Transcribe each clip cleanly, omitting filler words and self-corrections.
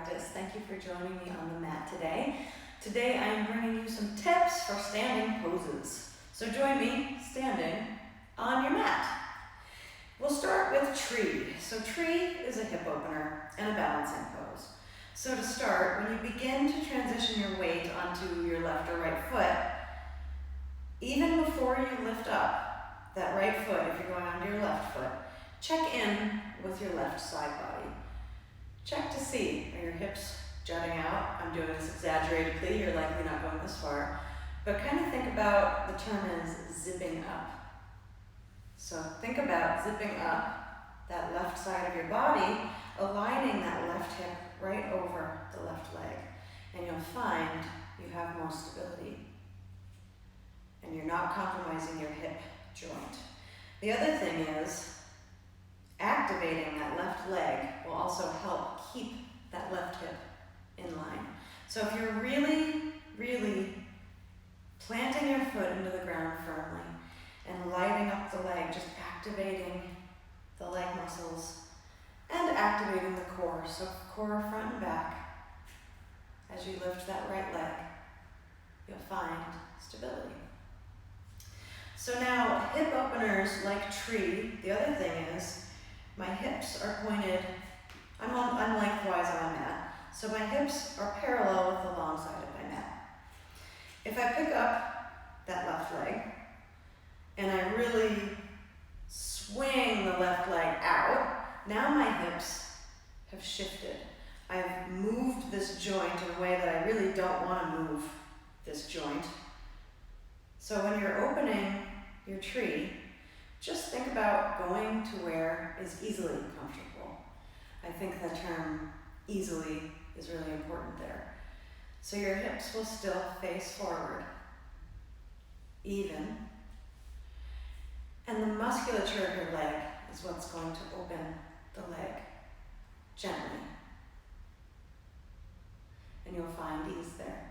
practice. Thank you for joining me on the mat today. Today I am bringing you some tips for standing poses. So join me standing on your mat. We'll start with tree. So tree is a hip opener and a balancing pose. So to start, when you begin to transition your weight onto your left or right foot, even before you lift up that right foot, if you're going onto your left foot, check in with your left side body. Check to see, are your hips jutting out? I'm doing this exaggeratedly, you're likely not going this far. But kind of think about, the term is zipping up. So think about zipping up that left side of your body, aligning that left hip right over the left leg. And you'll find you have more stability. And you're not compromising your hip joint. The other thing is, activating that left leg will also help keep that left hip in line. So if you're really planting your foot into the ground firmly and lighting up the leg, just activating the leg muscles and activating the core. So core front and back. As you lift that right leg, you'll find stability. So now hip openers like tree, the other thing is, my hips are pointed, I'm lengthwise on my mat, so my hips are parallel with the long side of my mat. If I pick up that left leg, and I really swing the left leg out, now my hips have shifted. I've moved this joint in a way that I really don't want to move this joint. So when you're opening your tree, just think about going to where is easily comfortable. I think the term easily is really important there. So your hips will still face forward, even. And the musculature of your leg is what's going to open the leg gently. And you'll find ease there.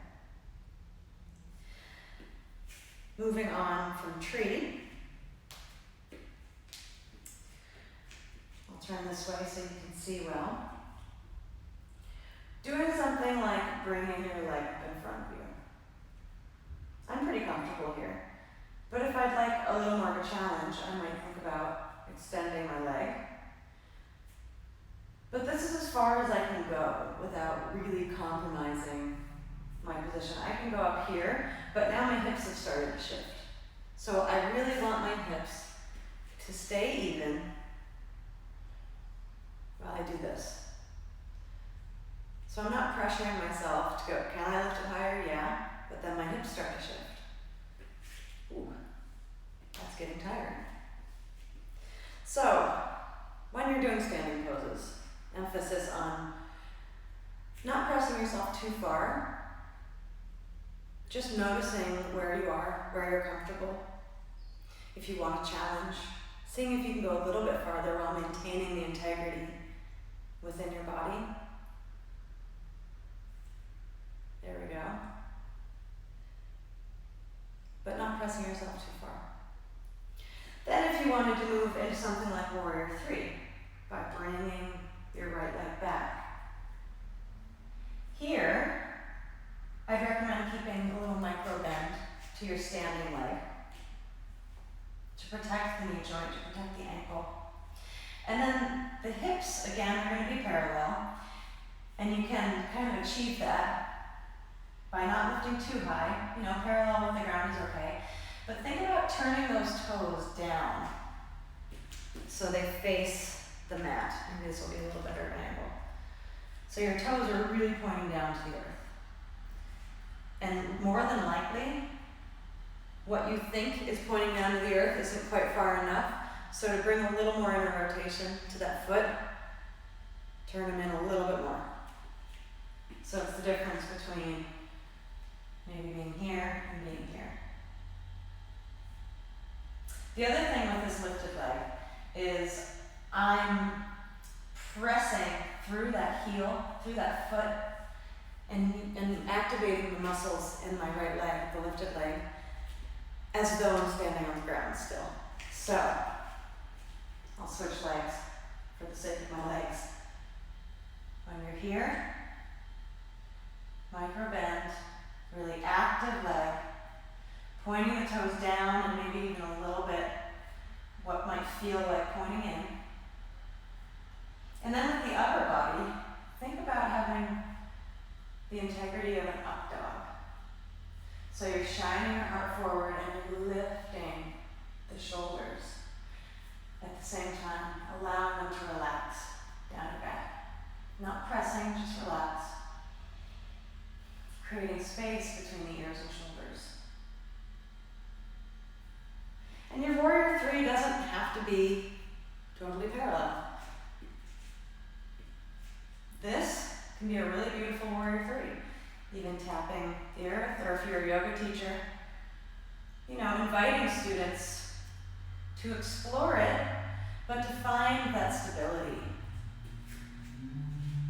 Moving on from tree, turn this way so you can see well. Doing something like bringing your leg up in front of you. I'm pretty comfortable here, but if I'd like a little more of a challenge, I might think about extending my leg. But this is as far as I can go without really compromising my position. I can go up here, but now my hips have started to shift. So I really want my hips to stay even while I do this. So I'm not pressuring myself to go, can I lift it higher? Yeah, but then my hips start to shift. Ooh, that's getting tired. So, when you're doing standing poses, emphasis on not pressing yourself too far, just noticing where you are, where you're comfortable. If you want a challenge, seeing if you can go a little bit farther while maintaining the integrity within your body. There we go. But not pressing yourself too far. Then if you wanted to move into something like Warrior 3, by bringing your right leg back. Here, I'd recommend keeping a little micro bend to your standing leg to protect the knee joint, to protect the ankle. And then the hips, again, are going to be parallel, and you can kind of achieve that by not lifting too high. You know, parallel with the ground is okay. But think about turning those toes down so they face the mat, and this will be a little better at an angle. So your toes are really pointing down to the earth. And more than likely, what you think is pointing down to the earth isn't quite far enough. So to bring a little more inner rotation to that foot, turn them in a little bit more. So it's the difference between maybe being here and being here. The other thing with this lifted leg is I'm pressing through that heel, through that foot, and activating the muscles in my right leg, the lifted leg, as though I'm standing on the ground still. So I'll switch legs for the sake of my legs. When you're here, creating space between the ears and shoulders. And your warrior three doesn't have to be totally parallel. This can be a really beautiful warrior three. Even tapping the earth, or if you're a yoga teacher, inviting students to explore it, but to find that stability.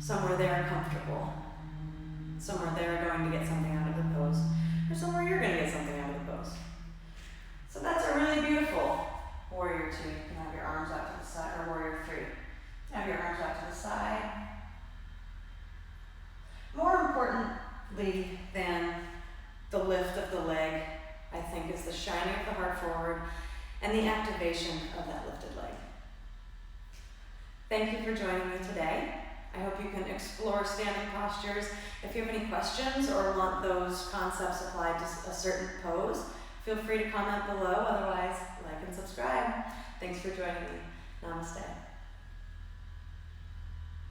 Somewhere they're comfortable. Somewhere they're going to get something out of the pose. Or somewhere you're going to get something out of the pose. So that's a really beautiful warrior two. You can have your arms out to the side, or warrior three. Have your arms out to the side. More importantly than the lift of the leg, I think, is the shining of the heart forward and the activation of that lifted leg. Thank you for joining me today. I hope you can explore standing postures. If you have any questions or want those concepts applied to a certain pose, feel free to comment below. Otherwise, like and subscribe. Thanks for joining me. Namaste.